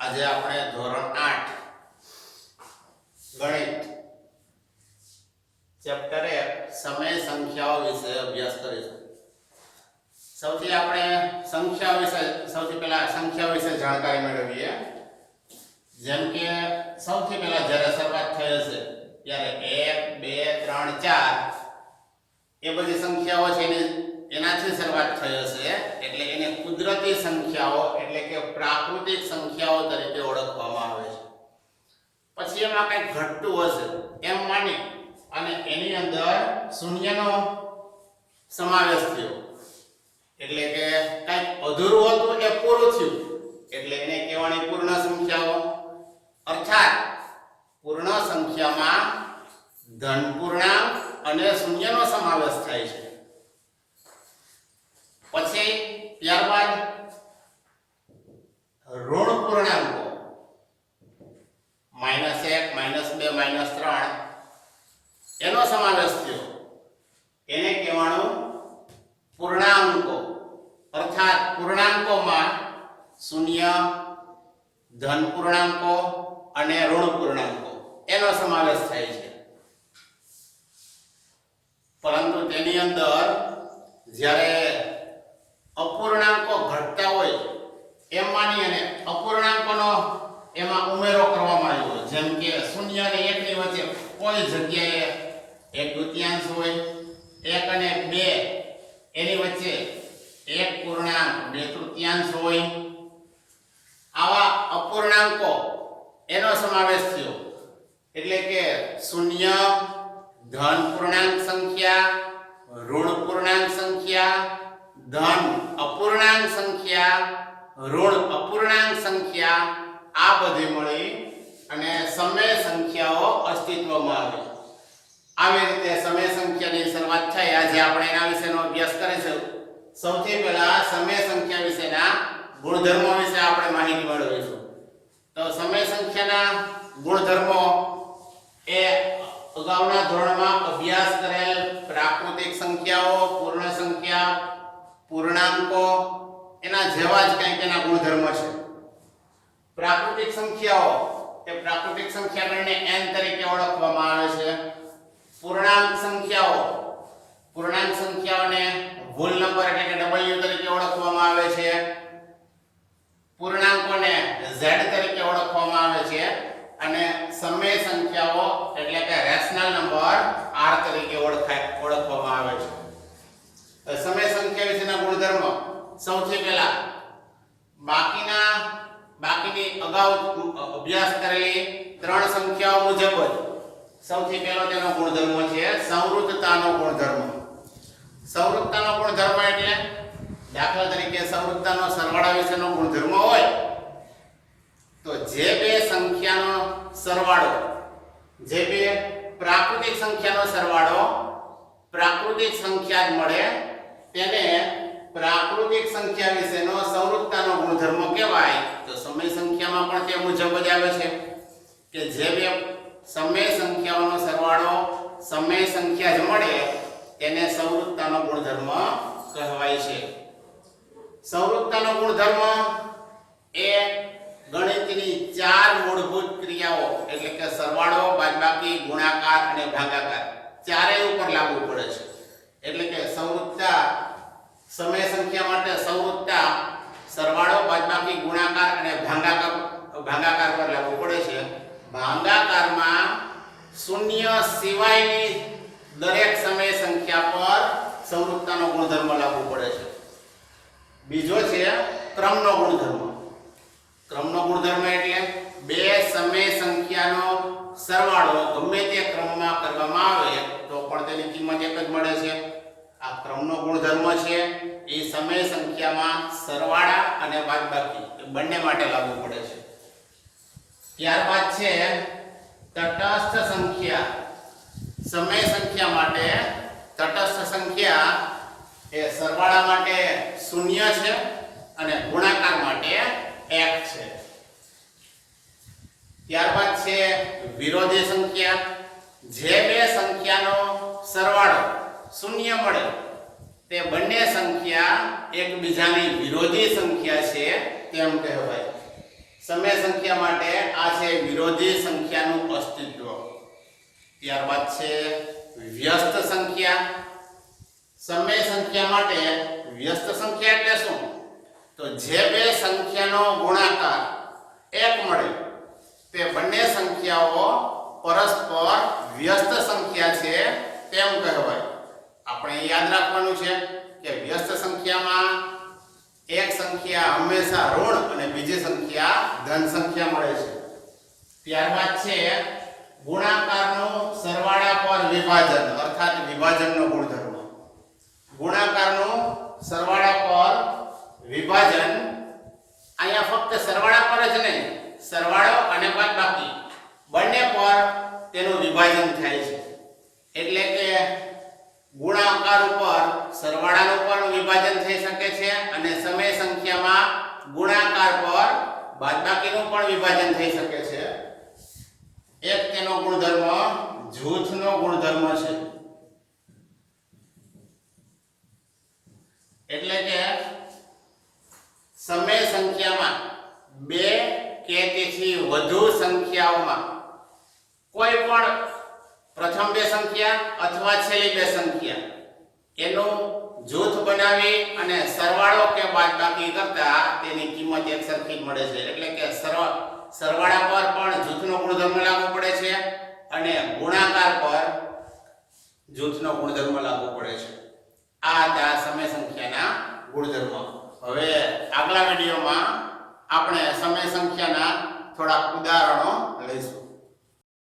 આજે આપણે ધોરણ 8 ગણિત ચેપ્ટર 1 સમય સંખ્યાઓ વિશે અભ્યાસ કરીશું। સૌથી પહેલા સંખ્યાઓ વિશે જાણકારી મેળવીએ। જેમ કે સૌથી પહેલા જ્યારે શરૂઆત થઈ હશે ત્યારે 1 2 3 4 એ બધી સંખ્યાઓ છે એનાથી શરૂઆત થઈ હશે, એટલે એને કુદરતી સંખ્યાઓ એટલે કે પ્રાકૃતિક સંખ્યાઓ તરીકે ઓળખવામાં આવે છે। પછી એમાં કંઈક ઘટતું હશે એમ માની અને એની અંદર શૂન્યનો સમાવેશ થયો, એટલે કે કંઈક અધૂરું હતું એ પૂરું થયું, એટલે એને કહેવાની પૂર્ણ સંખ્યાઓ। અર્થાત પૂર્ણ સંખ્યામાં ધન પૂર્ણાંક અને શૂન્યનો સમાવેશ થાય છે। પછી ત્યારબાદ ઋણ પૂર્ણાંકો -1 -2 -3 એનો સમાવેશ થયો, એને કહેવાનું પૂર્ણાંકો। અર્થાત પૂર્ણાંકોમાં શૂન્ય, ધન પૂર્ણાંકો અને ઋણ પૂર્ણાંકો એનો સમાવેશ થાય છે। પરંતુ તેની અંદર જ્યારે અપૂર્ણાંકો ઘટતા હોય એમ માની અને અપૂર્ણાંકોનો એમાં ઉમેરો કરવામાં આવ્યો, જેમ કે 0 અને 1 ની વચ્ચે કોઈ જગ્યાએ 1/2 હોય, 1 અને 2 એની વચ્ચે 1 પૂર્ણાંક 2/3 હોય, આવા અપૂર્ણાંકો એનો સમાવેશ થયો, એટલે કે 0 ધન પૂર્ણાંક સંખ્યા, ઋણ પૂર્ણાંક સંખ્યા, ધન અપૂર્ણાંક સંખ્યા, ઋણ અપૂર્ણાંક સંખ્યા, આ બધી મળી અને સમય સંખ્યાઓ અસ્તિત્વમાં આવી। આવી રીતે સમય સંખ્યાની શરૂઆત થઈ। આજે આપણે એના વિશેનો અભ્યાસ કરીશું। સૌથી પહેલા સમય સંખ્યા વિશેના ગુણધર્મો વિશે આપણે માહિતી મેળવીશું। તો સમય સંખ્યાના ગુણધર્મો એ અગાઉના ધોરણમાં અભ્યાસ કરેલ પ્રાકૃતિક સંખ્યાઓ, પૂર્ણ સંખ્યા, પૂર્ણાંકો એના જેવા જ કંઈક એના ગુણધર્મ છે। પ્રાકૃતિક સંખ્યાઓ એ પ્રાકૃતિક સંખ્યાગણને n તરીકે ઓળખવામાં આવે છે। પૂર્ણાંક સંખ્યાઓને whole નંબર એટલે કે w તરીકે ઓળખવામાં આવે છે। પૂર્ણાંકોને z તરીકે ઓળખવામાં આવે છે અને સમય સંખ્યાઓ એટલે કે રેશનલ નંબર r તરીકે ઓળખવામાં આવે છે। તો સમય સંખ્યા વિશેના ગુણધર્મ સૌથી પહેલા બાકીની અગાઉ અભ્યાસ કરેલી 3 સંખ્યાઓ મુજબ જ સૌથી પહેલો તેનો ગુણધર્મ છે સંવૃત્તતાનો ગુણધર્મ। સંવૃત્તતાનો ગુણધર્મ એટલે દાખલા તરીકે સંવૃત્તતાનો સરવાળા વિશેનો ગુણધર્મ હોય તો જે બે સંખ્યાનો સરવાળો, જે બે પ્રાકૃતિક સંખ્યાનો સરવાળો પ્રાકૃતિક સંખ્યા જ મળે તેને પ્રાકૃતિક સંખ્યા વિશેનો સંવૃત્તતાનો ગુણધર્મ કહેવાય। તો સમય સંખ્યામાં પણ તે મુજબ જ આવે છે કે જે બે સમય સંખ્યાઓનો સરવાળો સમય સંખ્યા જ મળે તેને સંવૃત્તતાનો ગુણધર્મ કહેવાય છે। સંવૃત્તતાનો ગુણધર્મ એ ગણિતની 4 મૂળભૂત ક્રિયાઓ એટલે કે સરવાળો, બાદબાકી, ગુણાકાર અને ભાગાકાર ચારેય ઉપર લાગુ પડે છે। એટલે કે સંવૃત્તતા સમય સંખ્યા માટે સંવૃત્તતા સરવાળો, બાદબાકી, ગુણાકાર અને ભાગાકાર પર લાગુ પડે છે। ભાગાકારમાં શૂન્ય સિવાયની દરેક સમય સંખ્યા પર સંવૃત્તતાનો ગુણધર્મ લાગુ પડે છે। બીજો છે ક્રમનો ગુણધર્મ। ક્રમનો ગુણધર્મ એટલે બે સમય સંખ્યાનો સરવાળો ગમે તે ક્રમમાં કરવામાં આવે તો પણ તેની કિંમત એક જ મળે છે। આ ક્રમનો ગુણધર્મ છે એ સમય સંખ્યામાં સરવાળા અને બાદબાકી બંને માટે લાગુ પડે છે। ત્યારબાદ છે તટસ્થ સંખ્યા। સમય સંખ્યા માટે તટસ્થ સંખ્યા એ સરવાળા માટે 0 છે અને ગુણાકાર માટે 1 છે। ત્યારબાદ છે વિરોધી સંખ્યા। જે બે સંખ્યાનો સરવાળો 0 મળે તે બંને સંખ્યા એકબીજાની વિરોધી સંખ્યા છે તેમ કહેવાય। સમય સંખ્યા માટે આ છે વિરોધી સંખ્યાનું અસ્તિત્વ. ત્યારબાદ છે વ્યસ્ત સંખ્યા. સમય સંખ્યા માટે વ્યસ્ત સંખ્યા એટલે શું? તો જે બે સંખ્યાનો ગુણાકાર 1 મળે તે બંને સંખ્યાઓ પરસ્પર વ્યસ્ત સંખ્યા છે તેમ કહેવાય. આપણે યાદ રાખવાનું છે કે વ્યસ્ત સંખ્યામાં એક સંખ્યા હંમેશા ઋણ અને બીજી સંખ્યા ધન સંખ્યા મળે છે. ત્યારબાદ છે ગુણાકારનું સરવાળા પર વિભાજન અર્થાત વિભાજનનો ગુણધર્મ. ગુણાકારનું સરવાળા પર વિભાજન અહીંયા ફક્ત સરવાળા પર જ નહીં, સરવાળો અને બાદબાકી બંને પર તેનું વિભાજન થાય છે. એટલે કે ગુણાકાર ઉપર સરવાળાનું પણ વિભાજન થઈ શકે છે અને સમય સંખ્યામાં ગુણાકાર પર બાદબાકીનું પણ વિભાજન થઈ શકે છે. એક તેનો ગુણધર્મ જૂથનો ગુણધર્મ છે. એટલે કે સમય સંખ્યામાં બે કે તેથી વધુ સંખ્યાઓમાં કોઈ પણ પ્રથમ બે સંખ્યા અથવા છેલ્લી બે સંખ્યા એનું જૂથ બનાવી અને સરવાળો કે બાદબાકી કરતા તેની કિંમત એકસરખી જ મળે છે. એટલે કે સરવાળા પર પણ જૂથનો ગુણધર્મ લાગુ પડે છે અને ગુણાકાર પર જૂથનો ગુણધર્મ લાગુ પડે છે. આ હતા સમય સંખ્યાના ગુણધર્મ. હવે આગલા વિડીયોમાં આપણે સમય સંખ્યાના થોડા ઉદાહરણો લઈશું.